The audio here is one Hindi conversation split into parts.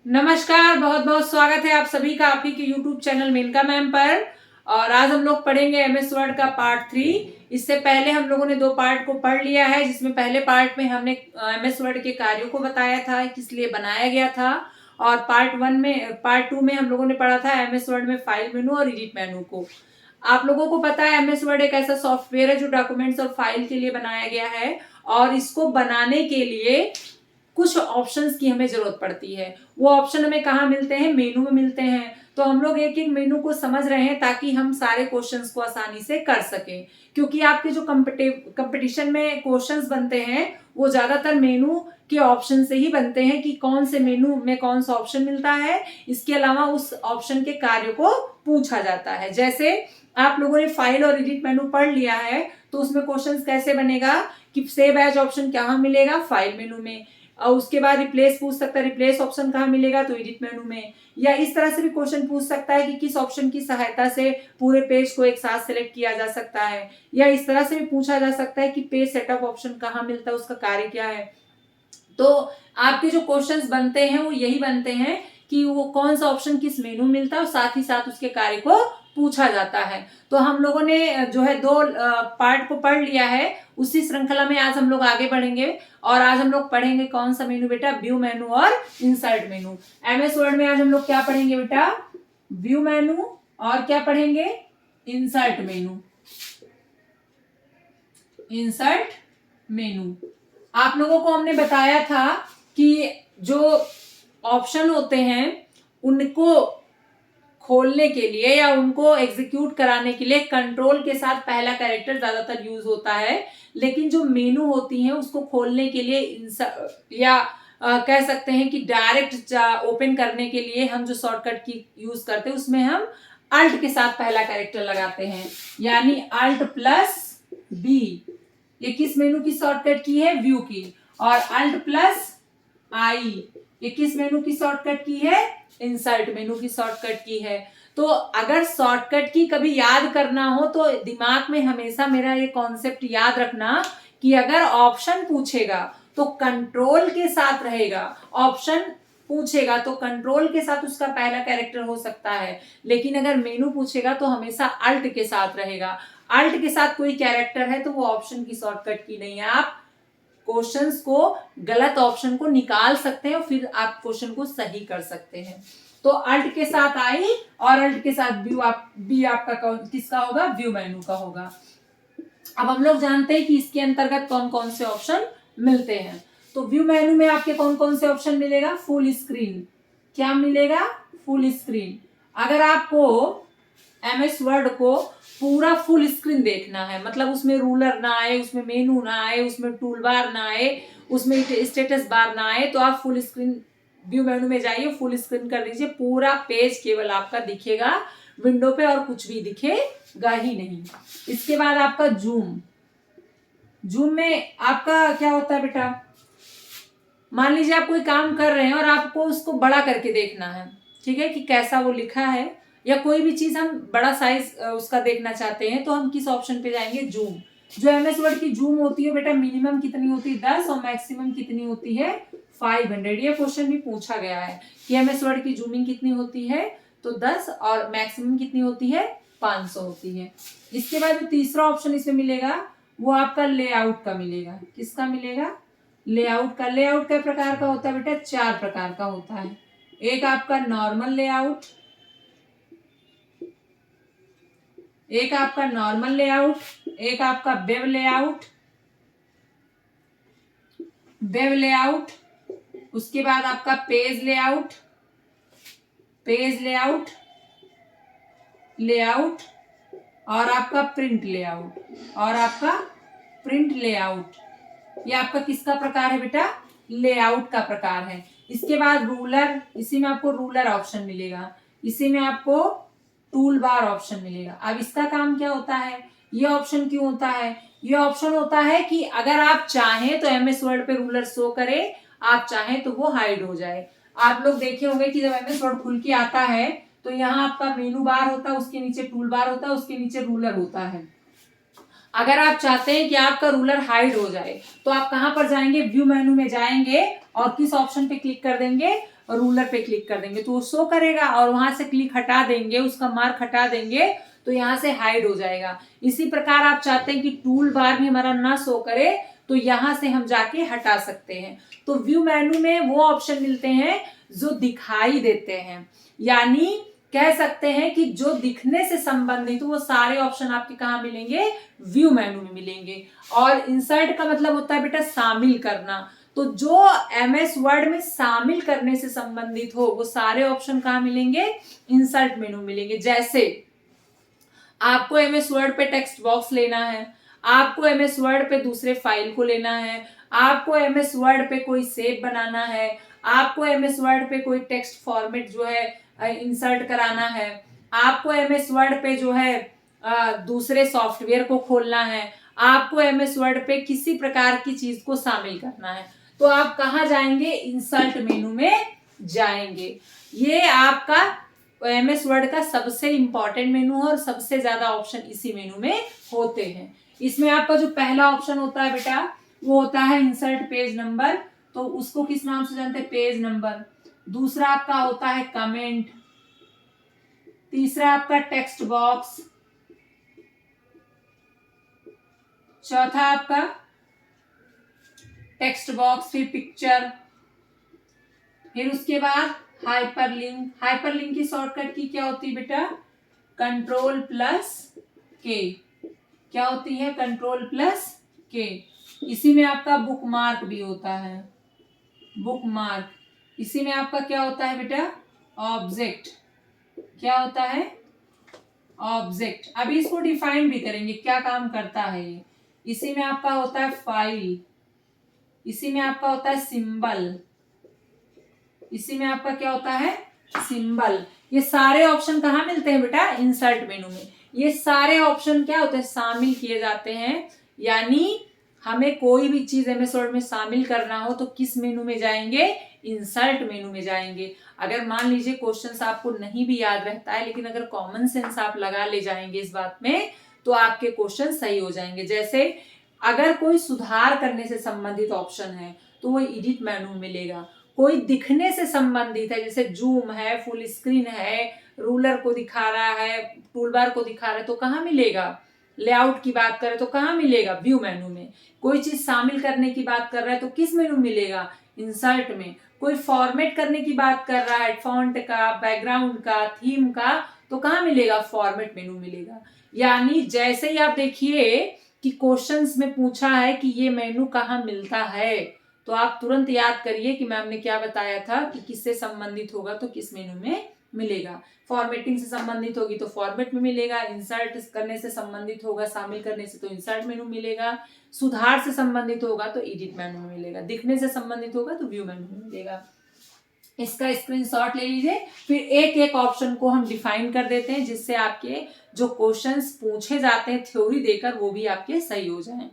नमस्कार, बहुत बहुत स्वागत है आप सभी का आप ही के YouTube चैनल मेनका मैम पर। और आज हम लोग पढ़ेंगे एमएस वर्ड का पार्ट 3। इससे पहले हम लोगों ने 2 पार्ट को पढ़ लिया है, जिसमें पहले पार्ट में हमने एमएस वर्ड के कार्यों को बताया था, किस लिए बनाया गया था। और पार्ट 2 में हम लोगों ने पढ़ा था एमएस वर्ड में फाइल मेनू और एडिट मेनू को। आप लोगों को पता है एमएस वर्ड एक ऐसा सॉफ्टवेयर है जो डॉक्यूमेंट्स और फाइल के लिए बनाया गया है, और इसको बनाने के लिए कुछ ऑप्शंस की हमें जरूरत पड़ती है। वो ऑप्शन हमें कहाँ मिलते हैं? मेनू में मिलते हैं। तो हम लोग एक एक मेनू को समझ रहे हैं ताकि हम सारे क्वेश्चंस को आसानी से कर सकें, क्योंकि आपके जो कंपटीशन में क्वेश्चंस बनते हैं वो ज्यादातर मेनू के ऑप्शन से ही बनते हैं कि कौन से मेनू में कौन सा ऑप्शन मिलता है। इसके अलावा उस ऑप्शन के कार्य को पूछा जाता है। जैसे आप लोगों ने फाइल और एडिट मेनू पढ़ लिया है, तो उसमें क्वेश्चंस कैसे बनेगा कि सेव एज ऑप्शन कहाँ मिलेगा? फाइल मेनू में। और उसके बाद रिप्लेस पूछ सकता है, रिप्लेस ऑप्शन कहाँ मिलेगा? तो एडिट मेनू में। या इस तरह से भी क्वेश्चन पूछ सकता है कि किस ऑप्शन की सहायता से पूरे पेज को एक साथ सिलेक्ट किया जा सकता है। या इस तरह से भी पूछा जा सकता है कि पेज सेटअप ऑप्शन कहाँ मिलता है, उसका कार्य क्या है। तो आपके जो क्वेश्चंस बनते हैं वो यही बनते हैं कि वो कौन सा ऑप्शन किस मेनू में मिलता है, और साथ ही साथ उसके कार्य को पूछा जाता है। तो हम लोगों ने जो है 2 पार्ट को पढ़ लिया है। उसी श्रृंखला में आज हम लोग आगे बढ़ेंगे। और आज हम लोग पढ़ेंगे कौन सा मेनू बेटा? व्यू मेनू और इंसर्ट मेनू। एमएस वर्ड में आज हम लोग क्या पढ़ेंगे बेटा? व्यू मेनू और क्या पढ़ेंगे? इंसर्ट मेनू। इंसर्ट मेनू। आप लोगों को हमने बताया था कि जो ऑप्शन होते हैं उनको खोलने के लिए या उनको एग्जीक्यूट कराने के लिए कंट्रोल के साथ पहला कैरेक्टर ज्यादातर यूज होता है, लेकिन जो मेनू होती हैं उसको खोलने के लिए या कह सकते हैं कि डायरेक्ट ओपन करने के लिए हम जो शॉर्टकट की यूज करते हैं उसमें हम अल्ट के साथ पहला कैरेक्टर लगाते हैं, यानी अल्ट प्लस बी। ये किस मेनू की शॉर्टकट की है? व्यू की। और अल्ट प्लस आई, ये किस मेनू की शॉर्टकट की है? इंसर्ट मेनू की शॉर्टकट की है। तो अगर शॉर्टकट की कभी याद करना हो तो दिमाग में हमेशा मेरा ये कॉन्सेप्ट याद रखना कि अगर ऑप्शन पूछेगा तो कंट्रोल के साथ रहेगा। ऑप्शन पूछेगा तो कंट्रोल के साथ उसका पहला कैरेक्टर हो सकता है, लेकिन अगर मेनू पूछेगा तो हमेशा अल्ट के साथ रहेगा। अल्ट के साथ कोई कैरेक्टर है तो वो ऑप्शन की शॉर्टकट की नहीं है। आप क्वेश्चंस को, गलत ऑप्शन को निकाल सकते हैं और फिर आप क्वेश्चन को सही कर सकते हैं। तो अल्ट के साथ आई और अल्ट के साथ व्यू, आप बी आपका किसका होगा? व्यू मेनू का होगा। अब हम लोग जानते हैं कि इसके अंतर्गत कौन कौन से ऑप्शन मिलते हैं। तो व्यू मेनू में आपके कौन कौन से ऑप्शन मिलेगा? Full screen. क्या मिलेगा? Full screen. अगर आपको एमएस वर्ड को पूरा फुल स्क्रीन देखना है, मतलब उसमें रूलर ना आए, उसमें मेनू ना आए, उसमें टूल बार ना आए, उसमें स्टेटस बार ना आए, तो आप फुल स्क्रीन व्यू मेनू में जाइए, फुल स्क्रीन कर लीजिए। पूरा पेज केवल आपका दिखेगा विंडो पे और कुछ भी दिखेगा ही नहीं। इसके बाद आपका जूम। जूम में आपका क्या होता है बेटा? मान लीजिए आप कोई काम कर रहे हैं और आपको उसको बड़ा करके देखना है, ठीक है, कि कैसा वो लिखा है, या कोई भी चीज हम बड़ा साइज उसका देखना चाहते हैं, तो हम किस ऑप्शन पे जाएंगे? जूम। जो एमएस वर्ड की जूम होती है बेटा, मिनिमम कितनी होती है? 10, और मैक्सिमम कितनी होती है? 500। ये क्वेश्चन भी पूछा गया है कि एमएस वर्ड की जूमिंग कितनी होती है? तो 10, और मैक्सिमम कितनी होती है? 500 होती है। इसके बाद जो तीसरा ऑप्शन इसमें मिलेगा वो आपका लेआउट का मिलेगा। किसका मिलेगा? लेआउट का। लेआउट का प्रकार का होता है बेटा? 4 प्रकार का होता है। एक आपका नॉर्मल लेआउट, एक आपका नॉर्मल लेआउट, एक आपका वेब लेआउट, वेब लेआउट, उसके बाद आपका page layout, page layout, layout, और आपका प्रिंट लेआउट, और आपका प्रिंट लेआउट। ये आपका किसका प्रकार है बेटा? लेआउट का प्रकार है। इसके बाद रूलर, इसी में आपको रूलर ऑप्शन मिलेगा, इसी में आपको टूल बार ऑप्शन मिलेगा। अब इसका काम क्या होता है? ये ऑप्शन क्यों होता है? ये ऑप्शन होता है कि अगर आप चाहें तो एमएस वर्ड पे रूलर शो करे, आप चाहें तो वो हाइड हो जाए। आप लोग देखे होंगे कि जब एमएस वर्ड खुल के आता है तो यहाँ आपका मेनू बार होता है, उसके नीचे टूल बार होता है, उसके नीचे रूलर होता है। अगर आप चाहते हैं कि आपका रूलर हाइड हो जाए तो आप कहां पर जाएंगे, व्यू मेनू में जाएंगे और किस ऑप्शन पे क्लिक कर देंगे, रूलर पे क्लिक कर देंगे तो वो शो करेगा, और वहां से क्लिक हटा देंगे, उसका मार्क हटा देंगे तो यहाँ से हाइड हो जाएगा। इसी प्रकार आप चाहते हैं कि टूल बार भी हमारा ना शो करे तो यहां से हम जाके हटा सकते हैं। तो व्यू मेनू में वो ऑप्शन मिलते हैं जो दिखाई देते हैं, यानी कह सकते हैं कि जो दिखने से संबंधित वो सारे ऑप्शन आपके कहाँ मिलेंगे, व्यू मेनू में मिलेंगे। और इंसर्ट का मतलब होता है बेटा शामिल करना, तो जो एमएस वर्ड में शामिल करने से संबंधित हो वो सारे ऑप्शन कहाँ मिलेंगे, इंसर्ट मेनू मिलेंगे। जैसे आपको एमएस वर्ड पे टेक्स्ट बॉक्स लेना है, आपको एमएस वर्ड पे दूसरे फाइल को लेना है, आपको एमएस वर्ड पे कोई शेप बनाना है, आपको एमएस वर्ड पे कोई टेक्स्ट फॉर्मेट जो है इंसर्ट कराना है, आपको एमएस वर्ड पे जो है दूसरे सॉफ्टवेयर को खोलना है, आपको एमएस वर्ड पे किसी प्रकार की चीज को शामिल करना है, तो आप कहाँ जाएंगे, इंसर्ट मेनू में जाएंगे। ये आपका एमएस वर्ड का सबसे इंपॉर्टेंट मेनू है और सबसे ज्यादा ऑप्शन इसी मेनू में होते हैं। इसमें आपका जो पहला ऑप्शन होता है बेटा वो होता है इंसर्ट पेज नंबर, तो उसको किस नाम से जानते हैं, पेज नंबर। दूसरा आपका होता है कमेंट, तीसरा आपका टेक्स्ट बॉक्स, चौथा आपका टेक्स्ट बॉक्स, फिर पिक्चर, फिर उसके बाद हाइपरलिंक। हाइपरलिंक की शॉर्टकट की क्या होती है बेटा, कंट्रोल प्लस के। क्या होती है, कंट्रोल प्लस के। इसी में आपका बुक मार्क भी होता है, बुक मार्क। इसी में आपका क्या होता है बेटा, ऑब्जेक्ट। क्या होता है, ऑब्जेक्ट। अभी इसको डिफाइन भी करेंगे क्या काम करता है ये। इसी में आपका होता है फाइल, इसी में आपका होता है सिंबल, इसी में आपका क्या होता है, सिंबल। ये सारे ऑप्शन कहाँ मिलते हैं बेटा, इंसर्ट मेनू में। ये सारे ऑप्शन क्या होते हैं, शामिल किए जाते हैं। यानी हमें कोई भी चीज एमएस वर्ड में शामिल करना हो तो किस मेनू में जाएंगे, इंसर्ट मेनू में जाएंगे। अगर मान लीजिए क्वेश्चंस आपको नहीं भी याद रहता है लेकिन अगर कॉमन सेंस आप लगा ले जाएंगे इस बात में तो आपके क्वेश्चन सही हो जाएंगे। जैसे अगर कोई सुधार करने से संबंधित ऑप्शन है तो वो एडिट मेनू में मिलेगा। कोई दिखने से संबंधित है जैसे जूम है, फुल स्क्रीन है, रूलर को दिखा रहा है, टूलबार को दिखा रहा है तो कहाँ मिलेगा। लेआउट की बात करें तो कहाँ मिलेगा, व्यू मेनू में। कोई चीज शामिल करने की बात कर रहा है तो किस मेनू मिलेगा, इंसर्ट में। कोई फॉर्मेट करने की बात कर रहा है, फॉन्ट का, बैकग्राउंड का, थीम का, तो कहाँ मिलेगा, फॉर्मेट मेनू मिलेगा। यानी जैसे ही आप देखिए कि क्वेश्चंस में पूछा है कि ये मेनू कहाँ मिलता है तो आप तुरंत याद करिए कि मैम ने क्या बताया था कि किससे संबंधित होगा तो किस मेनू में मिलेगा। फॉर्मेटिंग से संबंधित होगी तो फॉर्मेट में मिलेगा, इंसर्ट करने से संबंधित होगा, शामिल करने से तो इंसर्ट मेनू मिलेगा, सुधार से संबंधित होगा तो एडिट मेनू में मिलेगा, दिखने से संबंधित होगा तो व्यू मेनू में मिलेगा। इसका स्क्रीनशॉट ले लीजिए। फिर एक एक ऑप्शन को हम डिफाइन कर देते हैं जिससे आपके जो क्वेश्चंस पूछे जाते हैं थ्योरी देकर वो भी आपके सही हो जाएं।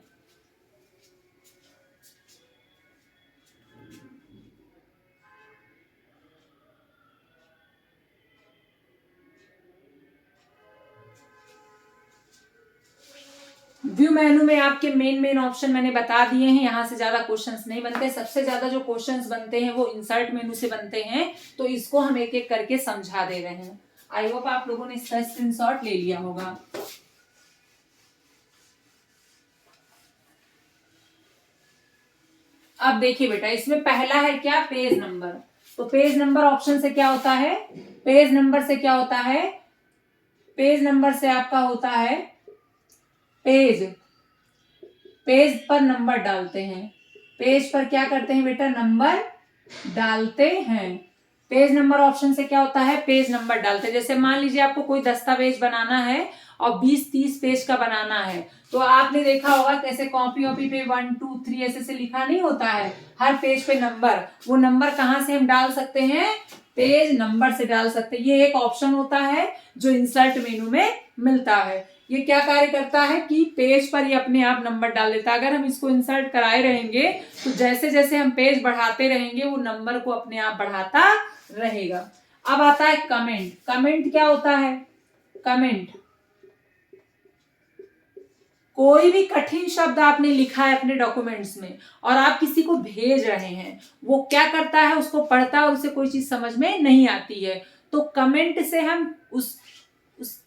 व्यू मेनू में आपके मेन ऑप्शन मैंने बता दिए हैं, यहां से ज्यादा क्वेश्चंस नहीं बनते। सबसे ज्यादा जो क्वेश्चंस बनते हैं वो इंसर्ट मेनू से बनते हैं, तो इसको हम एक एक करके समझा दे रहे हैं। आई होप आप लोगों ने इसका स्क्रीनशॉट ले लिया होगा। अब देखिए बेटा, इसमें पहला है क्या, पेज नंबर। तो पेज नंबर ऑप्शन से क्या होता है, पेज नंबर से क्या होता है, पेज नंबर से आपका होता है पेज, पेज पर नंबर डालते हैं। पेज पर क्या करते हैं बेटा, नंबर डालते हैं। पेज नंबर ऑप्शन से क्या होता है, पेज नंबर डालते हैं। जैसे मान लीजिए आपको कोई दस्तावेज बनाना है और 20-30 पेज का बनाना है तो आपने देखा होगा कैसे कॉपी वॉपी पे 1 2 3 ऐसे लिखा नहीं होता है, हर पेज पे नंबर। वो नंबर कहाँ से हम डाल सकते हैं, पेज नंबर से डाल सकते हैं। ये एक ऑप्शन होता है जो इंसर्ट मेनू में मिलता है। ये क्या कार्य करता है कि पेज पर ये अपने आप नंबर डाल देता है। अगर हम इसको इंसर्ट कराए रहेंगे तो जैसे जैसे हम पेज बढ़ाते रहेंगे वो नंबर को अपने आप बढ़ाता रहेगा। अब आता है कमेंट। कमेंट क्या होता है, कमेंट, कोई भी कठिन शब्द आपने लिखा है अपने डॉक्यूमेंट्स में और आप किसी को भेज रहे हैं, वो क्या करता है, उसको पढ़ता है, उसे कोई चीज समझ में नहीं आती है, तो कमेंट से हम उस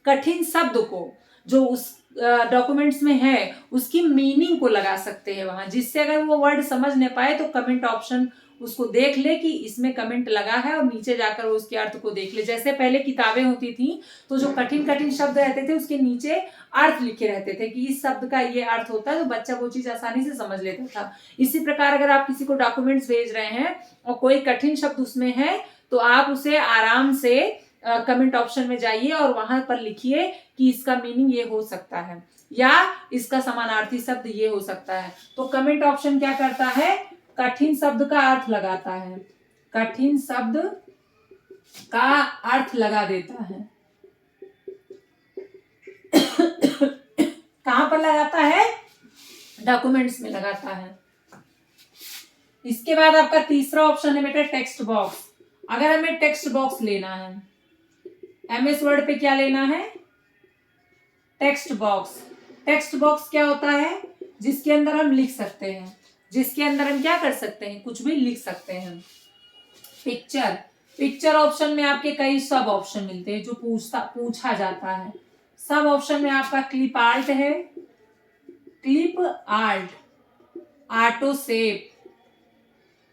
कठिन शब्द को जो उस डॉक्यूमेंट्स में है उसकी मीनिंग को लगा सकते हैं वहां, जिससे अगर वो वर्ड समझ नहीं पाए तो कमेंट ऑप्शन उसको देख ले कि इसमें कमेंट लगा है और नीचे जाकर वो उसके अर्थ को देख ले। जैसे पहले किताबें होती थी तो जो कठिन कठिन शब्द रहते थे उसके नीचे अर्थ लिखे रहते थे कि इस शब्द का ये अर्थ होता है, तो बच्चा वो चीज आसानी से समझ लेता था। इसी प्रकार अगर आप किसी को डॉक्यूमेंट्स भेज रहे हैं और कोई कठिन शब्द उसमें है तो आप उसे आराम से कमेंट ऑप्शन में जाइए और वहां पर लिखिए कि इसका मीनिंग ये हो सकता है या इसका समानार्थी शब्द ये हो सकता है। तो कमेंट ऑप्शन क्या करता है, कठिन शब्द का अर्थ लगाता है, कठिन शब्द का अर्थ लगा देता है। कहां पर लगाता है, डॉक्यूमेंट्स में लगाता है। इसके बाद आपका तीसरा ऑप्शन है बेटा टेक्स्ट बॉक्स। अगर हमें टेक्स्ट बॉक्स लेना है, एमएस वर्ड पे क्या लेना है, टेक्स्ट बॉक्स। टेक्स्ट बॉक्स क्या होता है, जिसके अंदर हम लिख सकते हैं, जिसके अंदर हम क्या कर सकते हैं, कुछ भी लिख सकते हैं। पिक्चर, पिक्चर ऑप्शन में आपके कई सब ऑप्शन मिलते हैं जो पूछा जाता है। सब ऑप्शन में आपका क्लिप आर्ट है, क्लिप आर्ट, ऑटो सेप,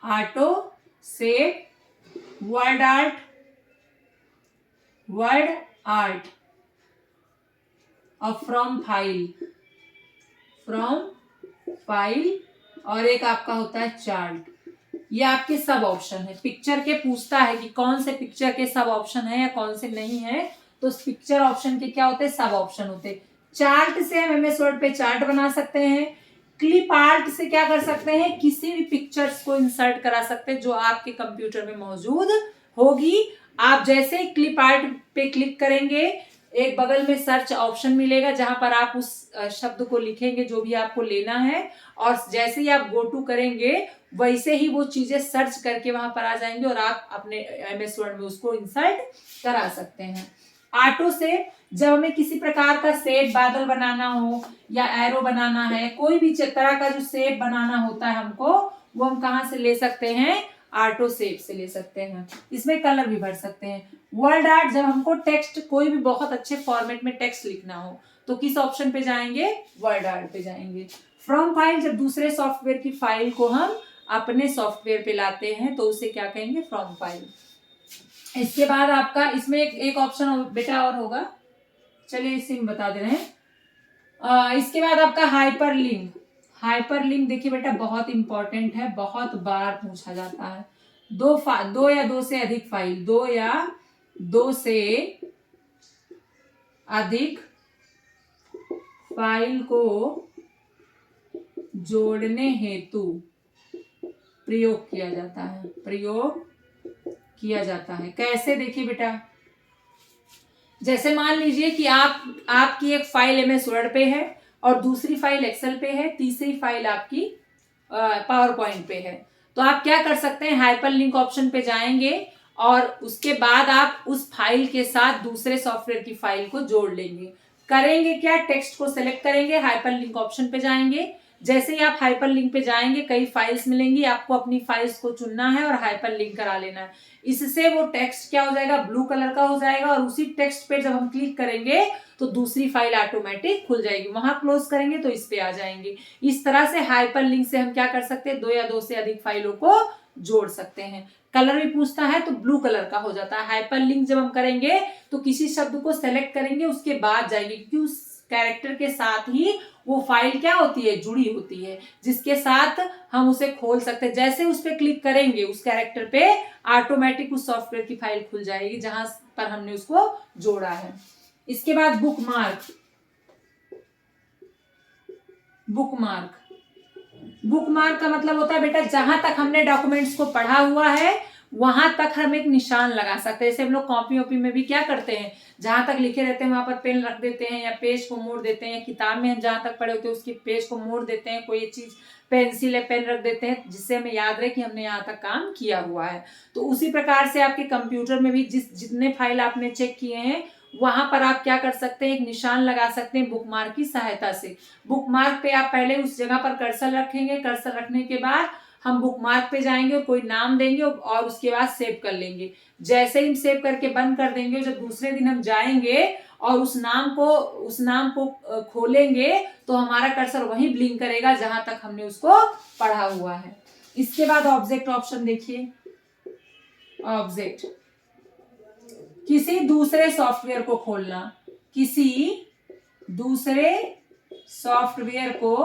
ऑटो सेप, वर्ड आर्ट, वर्ड आर्ट और फ्रॉम फाइल, फ्रॉम फाइल, और एक आपका होता है चार्ट। ये आपके सब ऑप्शन है। पिक्चर के पूछता है कि कौन से पिक्चर के सब ऑप्शन है या कौन से नहीं है, तो पिक्चर ऑप्शन के क्या होते हैं, सब ऑप्शन होते हैं। चार्ट से हम एमएस वर्ड पे चार्ट बना सकते हैं। क्लिप आर्ट से क्या कर सकते हैं, किसी भी पिक्चर्स को इंसर्ट करा सकते हैं जो आपके कंप्यूटर में मौजूद होगी। आप जैसे ही क्लिप आर्ट पे क्लिक करेंगे, एक बगल में सर्च ऑप्शन मिलेगा जहां पर आप उस शब्द को लिखेंगे जो भी आपको लेना है, और जैसे ही आप गो टू करेंगे वैसे ही वो चीजें सर्च करके वहां पर आ जाएंगे और आप अपने एमएस वर्ड में उसको इंसर्ट करा सकते हैं। ऑटो से जब हमें किसी प्रकार का शेप, बादल बनाना हो या एरो बनाना है, कोई भी तरह का जो शेप बनाना होता है हमको, वो हम कहाँ से ले सकते हैं, ऑटो शेप से ले सकते हैं। इसमें कलर भी भर सकते हैं। वर्ड आर्ट, जब हमको टेक्स्ट, कोई भी बहुत अच्छे फॉर्मेट में टेक्स्ट लिखना हो तो किस ऑप्शन पे जाएंगे, वर्ड आर्ट पे जाएंगे। फ्रॉम फाइल, जब दूसरे सॉफ्टवेयर की फाइल को हम अपने सॉफ्टवेयर पे लाते हैं तो उसे क्या कहेंगे, फ्रॉम फाइल। इसके बाद आपका इसमें एक ऑप्शन बेटा और होगा, चलिए इसे हम बता दे रहे हैं। इसके बाद आपका हाइपर लिंक। हाइपर लिंक देखिए बेटा बहुत इंपॉर्टेंट है, बहुत बार पूछा जाता है। दो या दो से अधिक फाइल, दो या दो से अधिक फाइल को जोड़ने हेतु प्रयोग किया जाता है, प्रयोग किया जाता है। कैसे, देखिए बेटा, जैसे मान लीजिए कि आपकी एक फाइल एमएस वर्ड पे है और दूसरी फाइल एक्सेल पे है, तीसरी फाइल आपकी पावर पॉइंट पे है, तो आप क्या कर सकते हैं, हाइपर लिंक ऑप्शन पे जाएंगे और उसके बाद आप उस फाइल के साथ दूसरे सॉफ्टवेयर की फाइल को जोड़ लेंगे। करेंगे क्या, टेक्स्ट को सेलेक्ट करेंगे, हाइपर लिंक ऑप्शन पे जाएंगे। जैसे ही आप हाइपर लिंक पे जाएंगे कई फाइल्स मिलेंगी, आपको अपनी फाइल्स को चुनना है और हाइपर लिंक करा लेना है। इससे वो टेक्स्ट क्या हो जाएगा, ब्लू कलर का हो जाएगा, और उसी टेक्स्ट पे जब हम क्लिक करेंगे तो दूसरी फाइल ऑटोमेटिक खुल जाएगी। वहां क्लोज करेंगे तो इस पे आ जाएंगे। इस तरह से हाइपर लिंक से हम क्या कर सकते हैं, दो या दो से अधिक फाइलों को जोड़ सकते हैं। कलर भी पूछता है तो ब्लू कलर का हो जाता है। हाइपर लिंक जब हम करेंगे तो किसी शब्द को सेलेक्ट करेंगे, उसके बाद जाएंगे, क्योंकि उस कैरेक्टर के साथ ही वो फाइल क्या होती है, जुड़ी होती है, जिसके साथ हम उसे खोल सकते हैं। जैसे उस पर क्लिक करेंगे उस कैरेक्टर पे, ऑटोमेटिक उस सॉफ्टवेयर की फाइल खुल जाएगी जहां पर हमने उसको जोड़ा है। इसके बाद बुकमार्क। बुकमार्क, बुकमार्क का मतलब होता है बेटा जहां तक हमने डॉक्यूमेंट्स को पढ़ा हुआ है वहां तक हम एक निशान लगा सकते हैं। जैसे हम लोग कॉपी वॉपी में भी क्या करते हैं, जहां तक लिखे रहते हैं वहां पर पेन रख देते हैं या पेज को मोड़ देते हैं, किताब में हम जहां तक पढ़े होते हैं उसकी पेज को मोड़ देते हैं, कोई चीज पेंसिल या पेन रख देते हैं जिससे हमें याद रहे कि हमने यहाँ तक काम किया हुआ है। तो उसी प्रकार से आपके कंप्यूटर में भी जितने फाइल आपने चेक किए हैं वहां पर आप क्या कर सकते हैं, एक निशान लगा सकते हैं बुकमार्क की सहायता से। बुकमार्क पे आप पहले उस जगह पर कर्सर रखेंगे, कर्सर रखने के बाद हम बुकमार्क पे जाएंगे और कोई नाम देंगे और उसके बाद सेव कर लेंगे। जैसे ही सेव करके बंद कर देंगे, जब दूसरे दिन हम जाएंगे और उस नाम को खोलेंगे तो हमारा कर्सर वहीं ब्लिंक करेगा जहां तक हमने उसको पढ़ा हुआ है। इसके बाद ऑब्जेक्ट ऑप्शन देखिए। ऑब्जेक्ट, किसी दूसरे सॉफ्टवेयर को खोलना, किसी दूसरे सॉफ्टवेयर को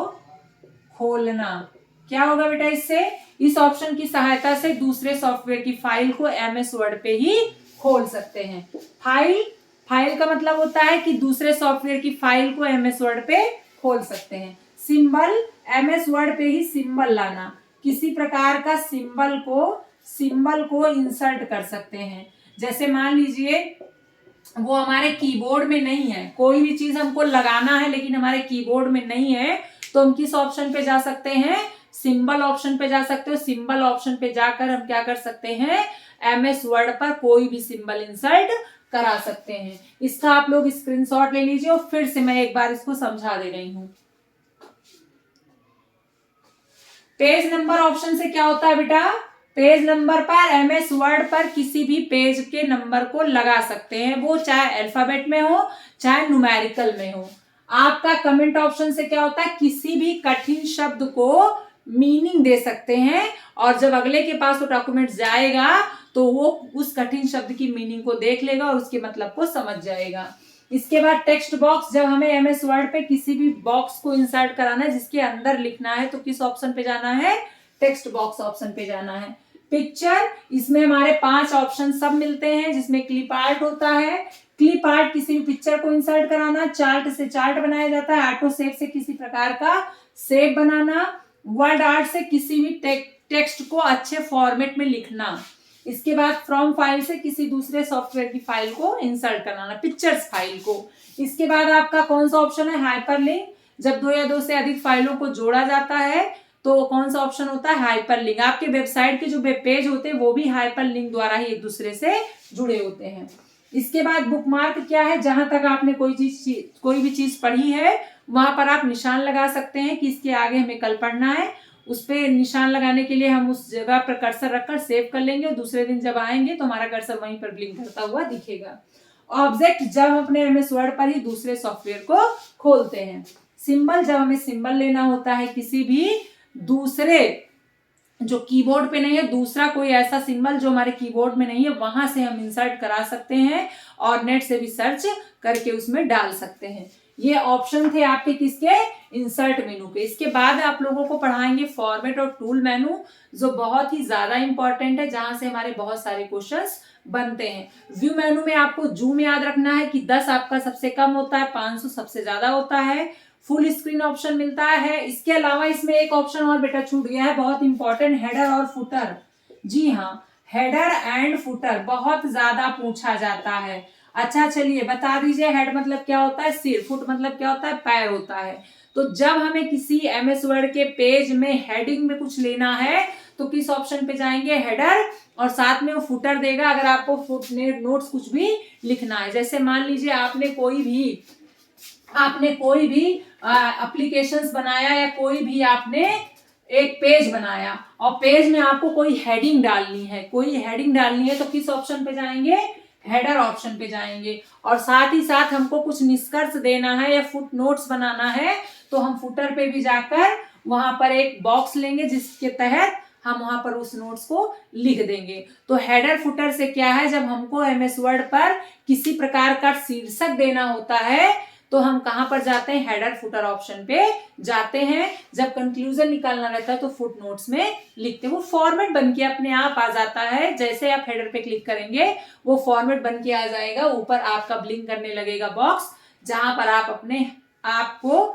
खोलना। क्या होगा बेटा इससे, इस ऑप्शन की सहायता से दूसरे सॉफ्टवेयर की फाइल को एमएस वर्ड पे ही खोल सकते हैं। फाइल का मतलब होता है कि दूसरे सॉफ्टवेयर की फाइल को एमएस वर्ड पे खोल सकते हैं। सिंबल, एमएस वर्ड पे ही सिंबल लाना, किसी प्रकार का सिंबल को इंसर्ट कर सकते हैं। जैसे मान लीजिए वो हमारे कीबोर्ड में नहीं है, कोई भी चीज हमको लगाना है लेकिन हमारे कीबोर्ड में नहीं है, तो हम किस ऑप्शन पे जा सकते हैं, सिंबल ऑप्शन पे जा सकते हो। सिंबल ऑप्शन पे जाकर हम क्या कर सकते हैं, एमएस वर्ड पर कोई भी सिंबल इंसर्ट करा सकते हैं। इसका आप लोग स्क्रीनशॉट ले लीजिए और फिर से मैं एक बार इसको समझा दे रही हूं। पेज नंबर ऑप्शन से क्या होता है बेटा, पेज नंबर पर एमएस वर्ड पर किसी भी पेज के नंबर को लगा सकते हैं, वो चाहे अल्फाबेट में हो चाहे न्यूमेरिकल में हो। आपका कमेंट ऑप्शन से क्या होता है, किसी भी कठिन शब्द को मीनिंग दे सकते हैं और जब अगले के पास वो डॉक्यूमेंट जाएगा तो वो उस कठिन शब्द की मीनिंग को देख लेगा और उसके मतलब को समझ जाएगा। इसके बाद टेक्स्ट बॉक्स, जब हमें एमएस वर्ड पे किसी भी बॉक्स को इंसर्ट कराना है जिसके अंदर लिखना है तो किस ऑप्शन पे जाना है, टेक्स्ट बॉक्स ऑप्शन पे जाना है। पिक्चर, इसमें हमारे 5 ऑप्शन सब मिलते हैं जिसमें क्लिप आर्ट होता है। क्लिप आर्ट, किसी भी पिक्चर को इंसर्ट कराना। चार्ट से चार्ट बनाया जाता है। ऑटो सेव से किसी प्रकार का सेव बनाना। वर्ड आर्ट से किसी भी टेक्स्ट को अच्छे फॉर्मेट में लिखना। इसके बाद फ्रॉम फाइल से किसी दूसरे सॉफ्टवेयर की फाइल को इंसर्ट कराना, पिक्चर्स फाइल को। इसके बाद आपका कौन सा ऑप्शन है, हाइपरलिंक, जब 2 या 2 से अधिक फाइलों को जोड़ा जाता है तो कौन सा ऑप्शन होता है, हाइपरलिंक। आपके वेबसाइट के जो वेब पेज होते हैं वो भी हाइपरलिंक द्वारा ही एक दूसरे से जुड़े होते हैं। इसके बाद बुकमार्क क्या है, जहां तक आपने कोई भी चीज पढ़ी है वहां पर आप निशान लगा सकते हैं कि इसके आगे हमें कल पढ़ना है। उस पर निशान लगाने के लिए हम उस जगह पर कर्सर रखकर सेव कर लेंगे और दूसरे दिन जब आएंगे तो हमारा कर्सर वहीं पर ब्लिंक करता हुआ दिखेगा। ऑब्जेक्ट, जब हम अपने एमएस वर्ड पर ही दूसरे सॉफ्टवेयर को खोलते हैं। सिंबल, जब हमें सिंबल लेना होता है किसी भी दूसरे, जो कीबोर्ड पे नहीं है, दूसरा कोई ऐसा सिंबल जो हमारे कीबोर्ड में नहीं है, वहां से हम इंसर्ट करा सकते हैं और नेट से भी सर्च करके उसमें डाल सकते हैं। ये ऑप्शन थे आपके किसके, इंसर्ट मेनू के। इसके बाद आप लोगों को पढ़ाएंगे फॉर्मेट और टूल मेनू, जो बहुत ही ज्यादा इंपॉर्टेंट है, जहां से हमारे बहुत सारे क्वेश्चंस बनते हैं। व्यू मेनू में आपको जूम याद रखना है कि 10 आपका सबसे कम होता है, 500 सबसे ज्यादा होता है। फुल स्क्रीन ऑप्शन मिलता है। इसके अलावा इसमें एक ऑप्शन और बेटा छूट गया है, बहुत इंपॉर्टेंट, हेडर और फुटर। जी हाँ, हेडर एंड फुटर बहुत ज्यादा पूछा जाता है। अच्छा चलिए बता दीजिए, हेड मतलब क्या होता है, सिर, फुट मतलब क्या होता है, पैर होता है। तो जब हमें किसी एमएस वर्ड के पेज में हेडिंग में कुछ लेना है तो किस ऑप्शन पे जाएंगे, हेडर, और साथ में वो फुटर देगा अगर आपको फुट नोट्स कुछ भी लिखना है। जैसे मान लीजिए आपने कोई भी एप्लीकेशंस बनाया या कोई भी आपने एक पेज बनाया और पेज में आपको कोई हेडिंग डालनी है तो किस ऑप्शन पे जाएंगे, हेडर ऑप्शन पे जाएंगे। और साथ ही साथ हमको कुछ निष्कर्ष देना है या फुट नोट्स बनाना है तो हम फुटर पे भी जाकर वहां पर एक बॉक्स लेंगे जिसके तहत हम वहां पर उस नोट्स को लिख देंगे। तो हेडर फुटर से क्या है, जब हमको एमएस वर्ड पर किसी प्रकार का शीर्षक देना होता है तो हम कहां पर जाते हैं, हेडर फुटर ऑप्शन पे जाते हैं। जब कंक्लूजन निकालना रहता है तो फुट नोट्स में लिखते हैं। वो फॉर्मेट बन के अपने आप आ जाता है, जैसे आप हेडर पे क्लिक करेंगे वो फॉर्मेट बन के आ जाएगा। ऊपर आपका ब्लिंक करने लगेगा बॉक्स, जहां पर आप अपने आप को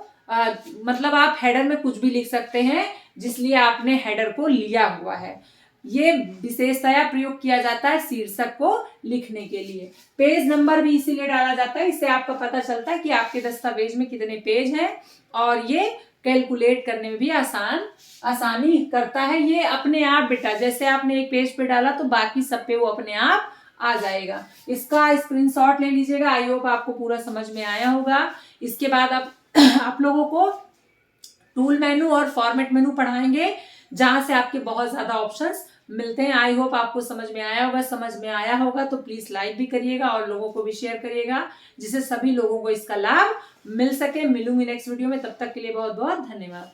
मतलब आप हेडर में कुछ भी लिख सकते हैं जिसलिए आपने हेडर को लिया हुआ है। ये विशेषतया प्रयोग किया जाता है शीर्षक को लिखने के लिए। पेज नंबर भी इसीलिए डाला जाता है, इससे आपका पता चलता है कि आपके दस्तावेज में कितने पेज हैं और ये कैलकुलेट करने में भी आसानी करता है। ये अपने आप बेटा, जैसे आपने एक पेज पे डाला तो बाकी सब पे वो अपने आप आ जाएगा। इसका स्क्रीनशॉट ले लीजिएगा। आई होप आपको पूरा समझ में आया होगा। इसके बाद आप लोगों को टूल मेनू और फॉर्मेट मेनू पढ़ाएंगे, जहां से आपके बहुत ज्यादा ऑप्शंस मिलते हैं। आई होप आपको समझ में आया होगा। समझ में आया होगा तो प्लीज लाइक भी करिएगा और लोगों को भी शेयर करिएगा, जिससे सभी लोगों को इसका लाभ मिल सके। मिलूंगी नेक्स्ट वीडियो में, तब तक के लिए बहुत बहुत धन्यवाद।